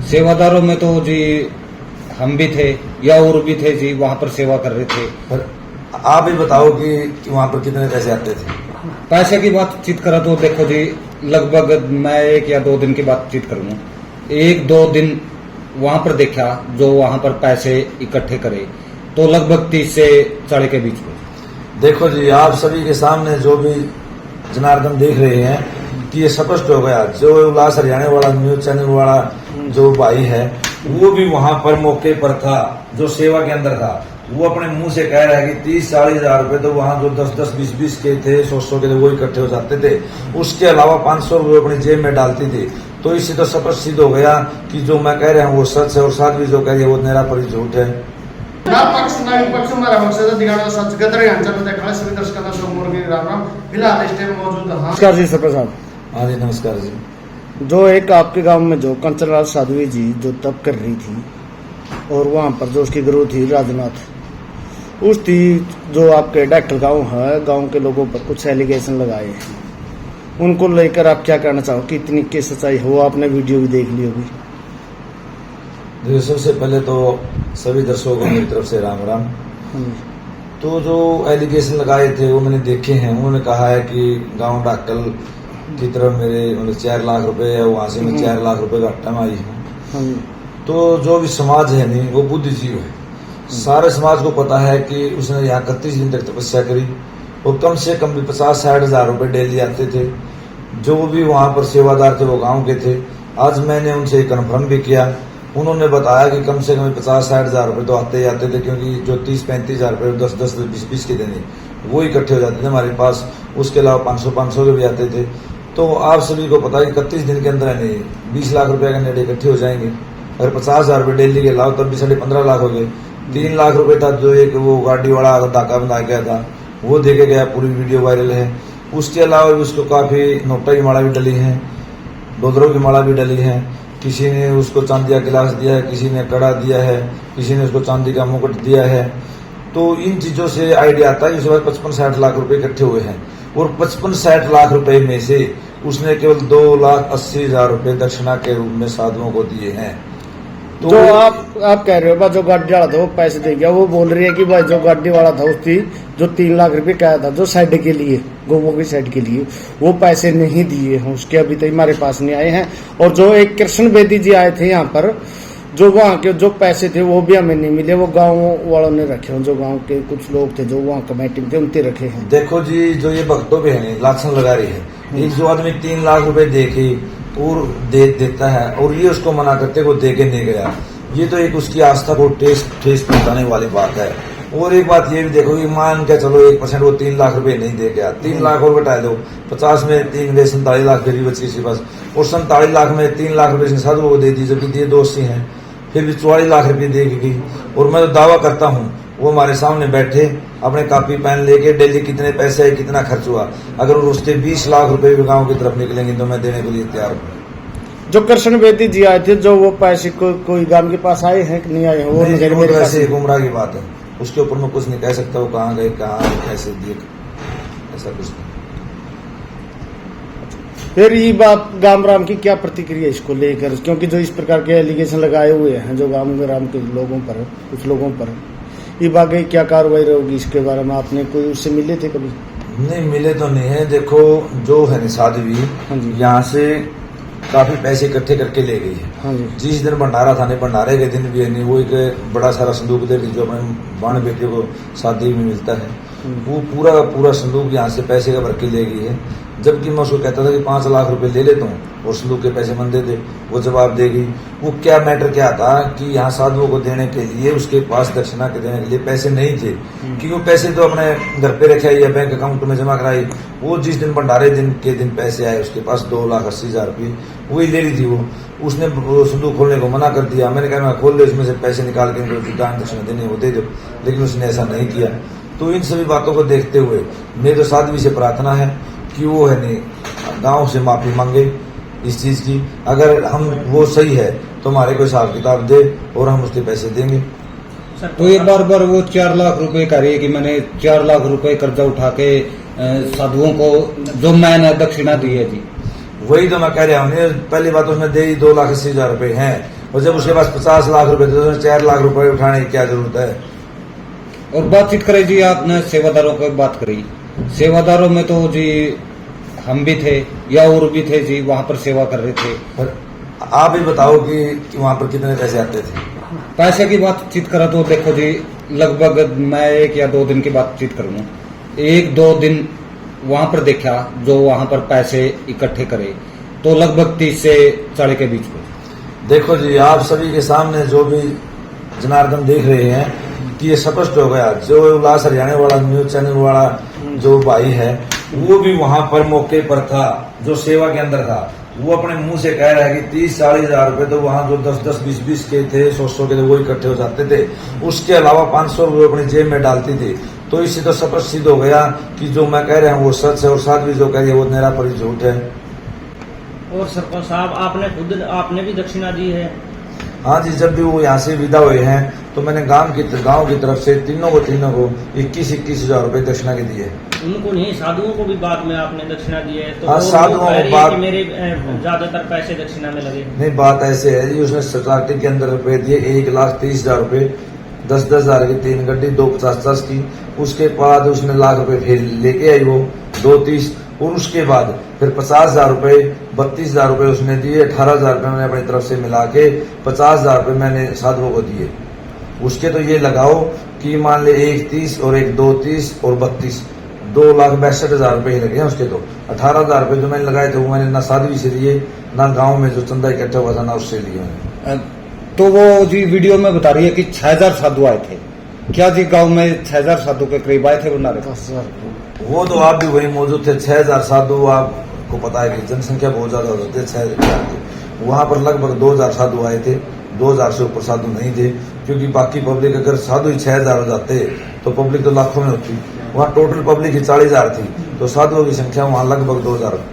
सेवादारों में तो जी हम भी थे या और भी थे जी, वहाँ पर सेवा कर रहे थे। पर आप ही बताओ कि वहाँ पर कितने पैसे आते थे? पैसे की बातचीत करा तो देखो जी, लगभग मैं 1 या 2 दिन की बातचीत करूँ, 1-2 दिन वहाँ पर देखा जो वहाँ पर पैसे इकट्ठे करे तो लगभग 30 से 40 के बीच में। देखो जी, आप सभी के सामने जो भी जनार्दन देख रहे हैं कि ये स्पष्ट हो गया। जो उल्लास हरियाणा वाला न्यूज चैनल वाला जो भाई है वो भी वहां पर मौके पर था, जो सेवा के अंदर था। वो अपने मुंह से कह रहा है कि 30-40 हजार रुपए तो वहां जो 10-10, 20-20 के थे, 100-100 के थे, वो इकट्ठे हो जाते थे। उसके अलावा 500 रुपए अपनी जेब में डालती थी। तो इससे तो स्पष्ट सिद्ध हो गया कि जो मैं कह रहा हूँ वो सच है और साथ भी जो कह रही है वो नेरा परी झूठ है। ना पक्ष ना विपक्ष हमारा मकसद दिखाना सच गदर यांच्यामध्ये खास सभी दर्शकांना समोर घेऊन राम फिलहाल इस टाइम मौजूद हां। नमस्कार जी सर प्रसाद। हाँ जी नमस्कार जी। जो एक आपके गांव में जो कंचनलाल साधवी जी जो तप कर रही थी और वहां पर जो उसकी गुरु थी राजनाथ, उसकी जो आपके डॉक्टर गांव के लोगों पर कुछ एलिगेशन लगाए हैं, उनको लेकर आप क्या कहना चाहो कि इतनी की सच्चाई हो? आपने वीडियो भी देख ली होगी। देखिए, सबसे पहले तो सभी दर्शकों को मेरी तरफ से राम राम। तो जो एलिगेशन लगाए थे वो मैंने देखे हैं। उन्होंने कहा है कि गांव डाकल की तरफ मेरे 4 लाख रुपए है, वहां से मैं 4 लाख रुपए का हट्टा में आई हूँ। तो जो भी समाज है नहीं वो बुद्धिजीव है। सारे समाज को पता है कि उसने यहाँ 31 दिन तक तपस्या करी और कम से कम भी 50-60 हजार रुपए डेली आते थे। जो भी वहां पर सेवादार थे वो गांव के थे। आज मैंने उनसे कन्फर्म भी किया। उन्होंने बताया कि कम से कम 50-60 हजार रुपए तो आते ही आते थे, क्योंकि जो 30-35 हजार रुपए 10-10, 20-20 के देने वो इकट्ठे हो जाते थे हमारे पास। उसके अलावा 500-500 के भी आते थे। तो आप सभी को पता है कि 31 दिन के अंदर नहीं 20 लाख रुपए के नेड़े इकट्ठे हो जाएंगे। अगर 50 हजार रुपए डेली के लाओ तब भी 15.5 लाख हो गए। 3 लाख रुपए था जो एक वो गाड़ी वाला धाका बना गया था, वो देके गया, पूरी वीडियो वायरल है। उसके अलावा भी उसको काफी नोटा की माला भी डली है, डोदरों की माला भी डली है। किसी ने उसको चांदी का गिलास दिया है, किसी ने कड़ा दिया है, किसी ने उसको चांदी का मुकुट दिया है। तो इन चीजों से आइडिया आता है कि उसके बाद 55-60 लाख रुपए इकट्ठे हुए हैं। और 55-60 लाख रुपए में से उसने केवल 2,80,000 रुपए दक्षिणा के रूप में साधुओं को दिए हैं। तो जो आप कह रहे हो जो गाड़ी वाला था वो पैसे दे गया, वो बोल रही है कि भाई जो गाड़ी वाला था उसकी जो 3 लाख रुपए कहा था जो साइड के लिए, गोवों की साइड के लिए, वो पैसे नहीं दिए हैं उसके, अभी तक हमारे पास नहीं आए हैं। और जो एक कृष्ण बेदी जी आए थे यहाँ पर, जो वहाँ के जो पैसे थे वो भी हमें नहीं मिले, वो गाँव वालों ने रखे हैं। जो गाँव के कुछ लोग थे जो वहाँ कमेटी में थे उनके रखे हैं। देखो जी, जो ये भक्तों पे है लाछन लगा रही है। एक जो आदमी 3 लाख रुपए देके और देता है और ये उसको मना करते वो दे के नहीं गया, ये तो एक उसकी आस्था को ठेस पहुंचाने वाली बात है। और एक बात ये भी देखो कि मान के चलो 1% वो 3 लाख रुपए नहीं दे गया, 3 लाख और घटा दो, 50 में 3 गए 47 लाख फिर भी बच किसी पास। और 47 लाख में 3 लाख रुपए साधुओं को दे दी, जबकि दिए 280 हैं, फिर भी 44 लाख रुपए दे गई। और मैं तो दावा करता हूँ वो हमारे सामने बैठे अपने कॉपी पेन लेके डेली कितने पैसे है, कितना खर्च हुआ, अगर उसके 20 लाख रुपए भी गाँव की तरफ निकलेंगे तो मैं देने के लिए तैयार हूँ। जो कृष्ण बेदी जी आए थे, जो वो पैसे कोई गांव के पास आए हैं कि नहीं आए हैं? वो वैसे गुमराह की बात है, उसके ऊपर मैं कुछ नहीं कह सकता। वो कहाँ गए, कहाँ कैसे दिए, ऐसा कुछ नहीं। फिर ये बात गांव राम की क्या प्रतिक्रिया इसको लेकर, क्योंकि जो इस प्रकार के एलिगेशन लगाए हुए हैं जो गांव राम के लोगों पर, कुछ लोगों पर, ये बाकी क्या कार्रवाई रहेगी इसके बारे में? आपने कोई उससे मिले थे कभी? नहीं मिले तो नहीं है। देखो जो है साध्वी यहाँ से काफी पैसे इकट्ठे करके ले गई है। जिस दिन भंडारा था, नहीं भंडारे के दिन भी है नहीं, वो एक बड़ा सारा संदूक दे जो अपने बाण बेटियों को शादी में मिलता है, वो पूरा संदूक यहाँ से पैसे का भर के ले गई है। जबकि मैं उसको कहता था कि 5 लाख रुपए ले लेता हूँ और संदूक के पैसे मन दे दे, वो जवाब देगी। वो क्या मैटर क्या था कि यहाँ साधुओं को देने के लिए उसके पास दक्षिणा के देने के लिए पैसे नहीं थे, कि वो पैसे तो अपने घर पे रखे या बैंक अकाउंट में जमा कराई। वो जिस दिन भंडारे के दिन पैसे आए उसके पास 2,80,000 रुपये वही ले ली थी। वो उसने संदूक खोलने को मना कर दिया। मैंने कहा खोल ले, उसमें से पैसे निकाल के उनको दान दक्षिणा देने वो दे दो, लेकिन उसने ऐसा नहीं किया। तो इन सभी बातों को देखते हुए मेरी तो साध्वी से प्रार्थना है कि वो है नहीं गांव से माफी मांगे इस चीज की। अगर हम वो सही है तो हमारे को हिसाब किताब दे और हम उसके पैसे देंगे। तो ये बार वो 4 लाख रुपए कह रही है कि मैंने 4 लाख रुपए कर्जा उठा के साधुओं को जो मैंने दक्षिणा दी है जी। वही तो मैं कह रहा हूँ। पहली बात उसने दे 2,80,000 रुपए हैं और जब उसके पास 50 लाख रुपए थे तो 4 लाख रुपए उठाने की क्या जरूरत है? और बातचीत करें जी, आपने सेवादारों की बात करी। सेवादारों में तो जी हम भी थे या और भी थे जी, वहां पर सेवा कर रहे थे। पर आप ही बताओ कि वहां पर कितने पैसे आते थे? पैसे की बातचीत करा तो देखो जी, लगभग मैं 1 या 2 दिन की बातचीत करूँ, 1-2 दिन वहां पर देखा जो वहां पर पैसे इकट्ठे करे तो लगभग 30 से 40 के बीच में। देखो जी, आप सभी के सामने जो भी जनार्दन देख रहे हैं कि ये स्पष्ट हो गया। जो उल्लास हरियाणा वाला न्यूज चैनल वाला जो भाई है वो भी वहां पर मौके पर था, जो सेवा के अंदर था। वो अपने मुंह से कह रहा है कि 30-40 हजार रुपए तो वहां जो 10-10, 20-20 के थे, 100-100 के थे, वो इकट्ठे हो जाते थे। उसके अलावा 500 रुपये अपनी जेब में डालती थी। तो इससे तो स्पष्ट सिद्ध हो गया कि जो मैं कह रहा हूँ वो सच है और साध्वी जो कह रही है वो मेरा पर झूठ है। और सरपंच साहब आपने भी दक्षिणा दी है? हाँ जी, जब भी वो यहाँ से विदा हुए हैं तो मैंने गांव की तरफ से तीनों को 21-21 हजार रुपए दक्षिणा के दिए। उनको नहीं, साधुओं को भी बाद में आपने दक्षिणा दी है? तो हाँ, वो साधुओं कह रही को है कि मेरे ज्यादातर पैसे दक्षिणा में लगे। नहीं, बात ऐसे है जी, उसने सोसाइटी के अंदर रुपए दिए 1,30,000 रुपए, 10-10 हजार की 3 गड्डी, 2 50-50 की। उसके बाद उसने लाख रुपए फिर लेके आई वो 2-30, और उसके बाद फिर 50,000 रुपए, 32,000 रुपए उसने दिए। 18,000 रुपए मैंने अपनी तरफ से मिला के 50,000 रुपए मैंने साधुओं को दिए। उसके तो ये लगाओ कि मान ले 1,30 और 2,30 और 32, 2,62,000 रुपए ही लगे हैं उसके। तो 18,000 रुपए जो मैंने लगाए थे वो मैंने ना साध्वी से लिए, ना गाँव में जो चंदा इकट्ठा हुआ था ना उससे लिए मैंने। तो वो जी वीडियो में बता रही है कि 6,000 साधु आए थे। क्या जी गांव में 6,000 साधु के करीब आए थे? बना रहे वो तो आप भी वही मौजूद थे। 6,000 साधु, आपको पता है कि जनसंख्या बहुत ज्यादा हो जाती है। 6,000 थे वहां पर, लगभग 2,000 साधु आए थे। 2,000 से ऊपर साधु नहीं थे, क्योंकि बाकी पब्लिक, अगर साधु ही 6,000 हो जाते तो पब्लिक तो लाखों में होती। वहां टोटल पब्लिक ही 40,000 थी, तो साधुओं की संख्या वहां लगभग 2,000 थी।